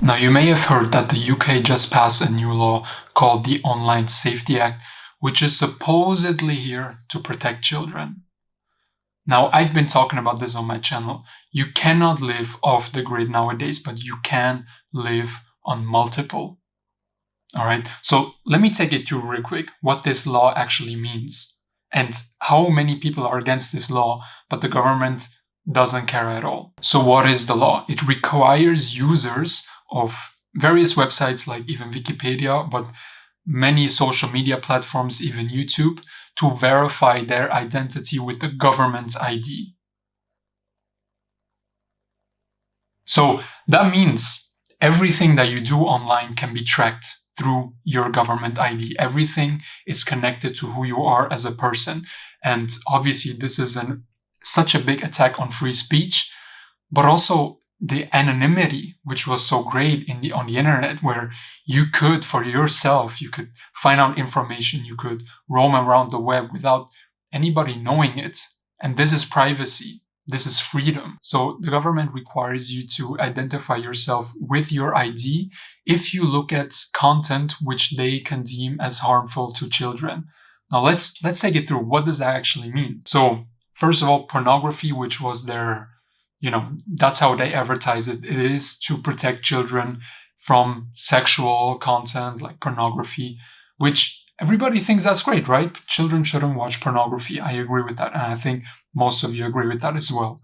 Now, you may have heard that the UK just passed a new law called the Online Safety Act, which is supposedly here to protect children. Now, I've been talking about this on my channel. You cannot live off the grid nowadays, but you can live on multiple. All right, so let me take it through real quick what this law actually means and how many people are against this law, but the government doesn't care at all. So what is the law? It requires users of various websites like even Wikipedia, but many social media platforms, even YouTube, to verify their identity with the government's ID. So that means everything that you do online can be tracked through your government ID. Everything is connected to who you are as a person. And obviously this is such a big attack on free speech, but also the anonymity, which was so great on the internet, where you could, for yourself, you could find out information, you could roam around the web without anybody knowing it. And this is privacy. This is freedom. So the government requires you to identify yourself with your ID if you look at content which they can deem as harmful to children. Now let's take it through. What does that actually mean? So first of all, pornography, which was their, that's how they advertise it. It is to protect children from sexual content like pornography, which everybody thinks that's great, right? Children shouldn't watch pornography. I agree with that. And I think most of you agree with that as well.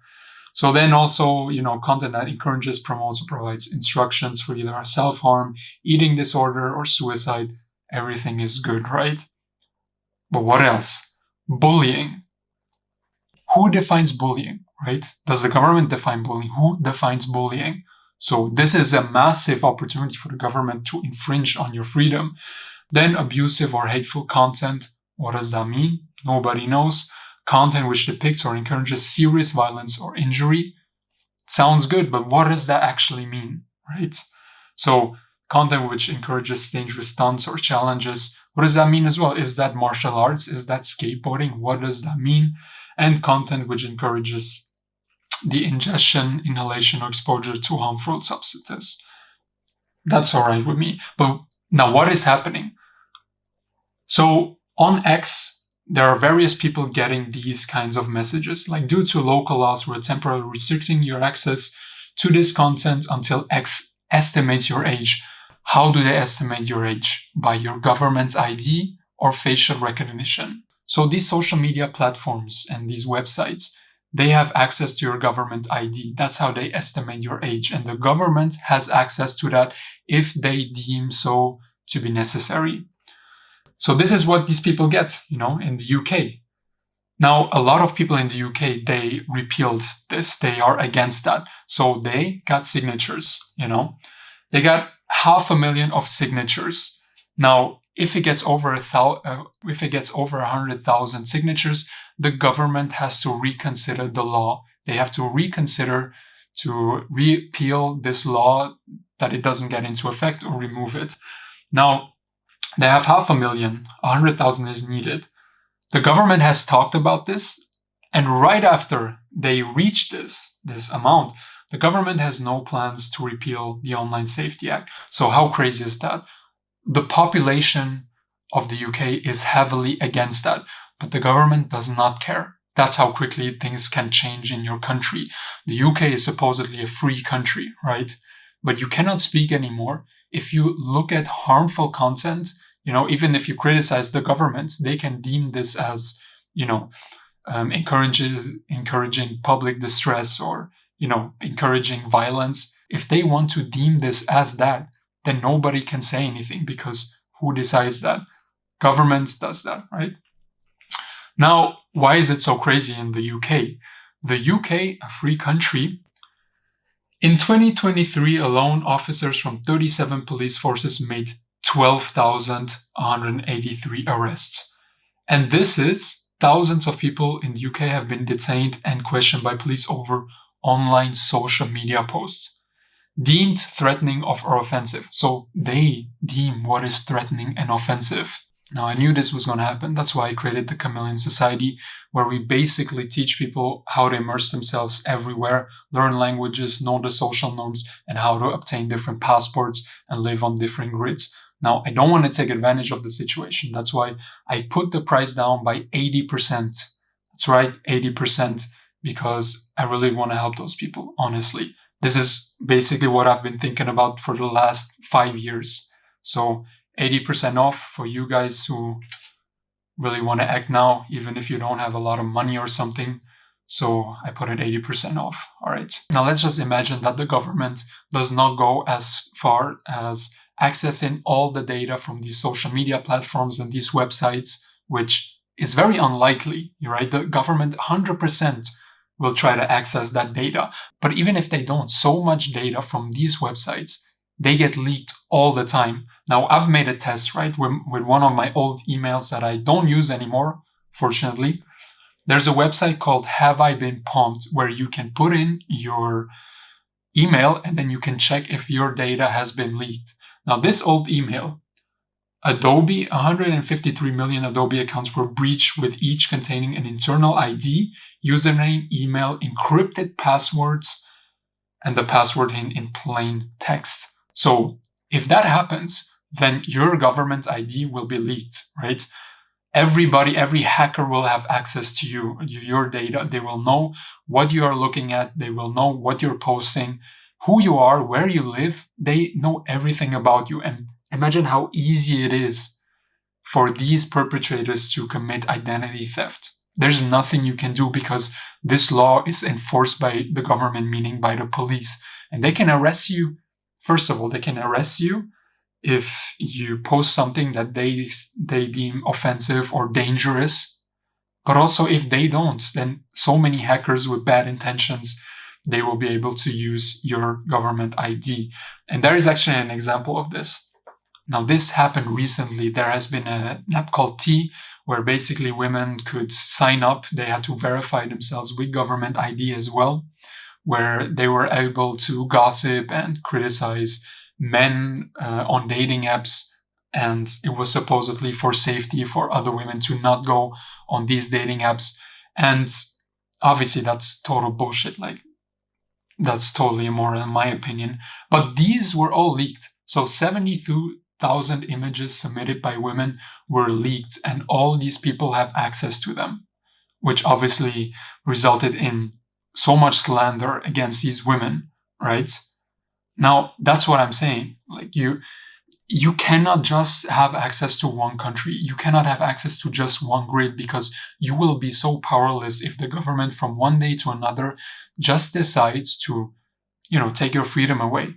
So then also, content that encourages, promotes, or provides instructions for either self-harm, eating disorder, or suicide. Everything is good, right? But what else? Bullying. Who defines bullying, right? Does the government define bullying? Who defines bullying? So this is a massive opportunity for the government to infringe on your freedom. Then abusive or hateful content. What does that mean? Nobody knows. Content which depicts or encourages serious violence or injury. Sounds good, but what does that actually mean, right? So content which encourages dangerous stunts or challenges. What does that mean as well? Is that martial arts? Is that skateboarding? What does that mean? And content which encourages the ingestion, inhalation, or exposure to harmful substances. That's all right with me. But now what is happening? So on X, there are various people getting these kinds of messages, like due to local laws, we're temporarily restricting your access to this content until X estimates your age. How do they estimate your age? By your government's ID or facial recognition. So these social media platforms and these websites, they have access to your government ID. That's how they estimate your age. And the government has access to that if they deem so to be necessary. So this is what these people get, in the UK. Now, a lot of people in the UK, they repealed this. They are against that. So they got signatures, They got 500,000 of signatures. Now, if it gets over 100,000 signatures, the government has to reconsider the law. They have to reconsider to repeal this law that it doesn't get into effect or remove it. Now, they have 500,000, 100,000 is needed. The government has talked about this, and right after they reach this amount, the government has no plans to repeal the Online Safety Act. So how crazy is that? The population of the UK is heavily against that, but the government does not care. That's how quickly things can change in your country. The UK is supposedly a free country, right? But you cannot speak anymore. If you look at harmful content, even if you criticize the government, they can deem this as, encouraging public distress or, encouraging violence. If they want to deem this as that, then nobody can say anything because who decides that? Government does that, right? Now, why is it so crazy in the UK? The UK, a free country, in 2023 alone, officers from 37 police forces made 12,183 arrests. And this is thousands of people in the UK have been detained and questioned by police over online social media posts deemed threatening or offensive. So they deem what is threatening and offensive. Now, I knew this was going to happen. That's why I created the Chameleon Society, where we basically teach people how to immerse themselves everywhere, learn languages, know the social norms, and how to obtain different passports and live on different grids. Now, I don't want to take advantage of the situation. That's why I put the price down by 80%. That's right, 80%, because I really want to help those people, honestly. This is basically what I've been thinking about for the last 5 years. So 80% off for you guys who really want to act now, even if you don't have a lot of money or something. So I put it 80% off. All right. Now let's just imagine that the government does not go as far as accessing all the data from these social media platforms and these websites, which is very unlikely, right? The government 100% will try to access that data. But even if they don't, so much data from these websites, they get leaked all the time. Now, I've made a test, right, with one of my old emails that I don't use anymore, fortunately. There's a website called Have I Been Pumped, where you can put in your email and then you can check if your data has been leaked. Now, this old email, Adobe, 153 million Adobe accounts were breached, with each containing an internal ID, username, email, encrypted passwords, and the password in plain text. So if that happens, then your government ID will be leaked, right? Everybody, every hacker will have access to your data. They will know what you are looking at. They will know what you're posting, who you are, where you live. They know everything about you. And imagine how easy it is for these perpetrators to commit identity theft. There's nothing you can do because this law is enforced by the government, meaning by the police. And they can arrest you. First of all, they can arrest you if you post something that they deem offensive or dangerous. But also if they don't, then so many hackers with bad intentions, they will be able to use your government ID. And there is actually an example of this. Now, this happened recently. There has been an app called T, where basically women could sign up. They had to verify themselves with government ID as well, where they were able to gossip and criticize men on dating apps. And it was supposedly for safety for other women to not go on these dating apps. And obviously that's total bullshit. Like, that's totally immoral in my opinion. But these were all leaked. So 72,000 images submitted by women were leaked, and all these people have access to them, which obviously resulted in so much slander against these women, right? Now, that's what I'm saying. Like, you cannot just have access to one country. You cannot have access to just one grid, because you will be so powerless if the government from one day to another just decides to, take your freedom away.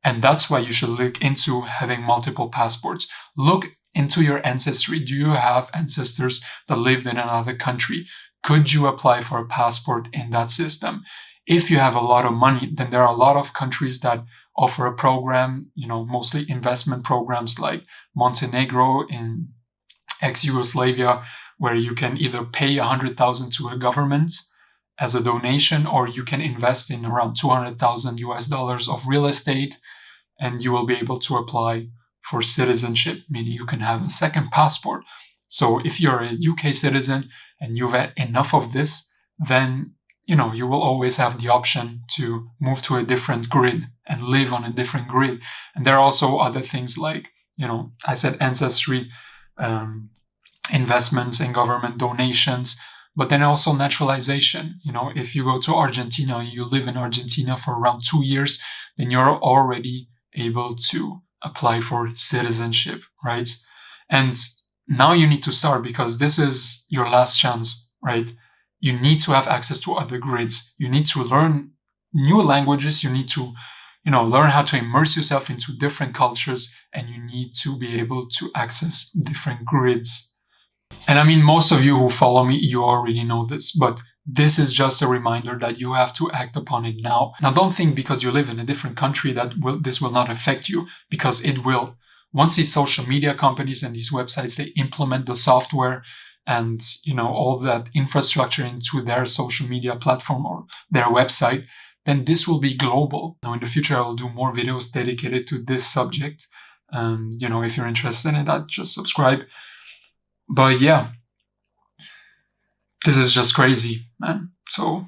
And that's why you should look into having multiple passports. Look into your ancestry. Do you have ancestors that lived in another country? Could you apply for a passport in that system? If you have a lot of money, then there are a lot of countries that offer a program, mostly investment programs like Montenegro in ex-Yugoslavia, where you can either pay 100,000 to a government as a donation, or you can invest in around 200,000 US dollars of real estate, and you will be able to apply for citizenship, meaning you can have a second passport. So if you're a UK citizen and you've had enough of this, then you will always have the option to move to a different grid and live on a different grid. And there are also other things like, I said ancestry, investments and government donations, but then also naturalization. If you go to Argentina and you live in Argentina for around 2 years, then you're already able to apply for citizenship, right? And now you need to start, because this is your last chance, right? You need to have access to other grids. You need to learn new languages. You need to, learn how to immerse yourself into different cultures, and you need to be able to access different grids. And I mean, most of you who follow me, you already know this, but this is just a reminder that you have to act upon it now. Now, don't think because you live in a different country that this will not affect you, because it will. Once these social media companies and these websites, they implement the software and all that infrastructure into their social media platform or their website, then this will be global. Now, in the future, I will do more videos dedicated to this subject. If you're interested in that, just subscribe. But yeah, this is just crazy, man. So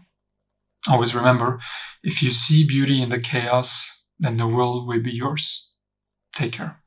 always remember, if you see beauty in the chaos, then the world will be yours. Take care.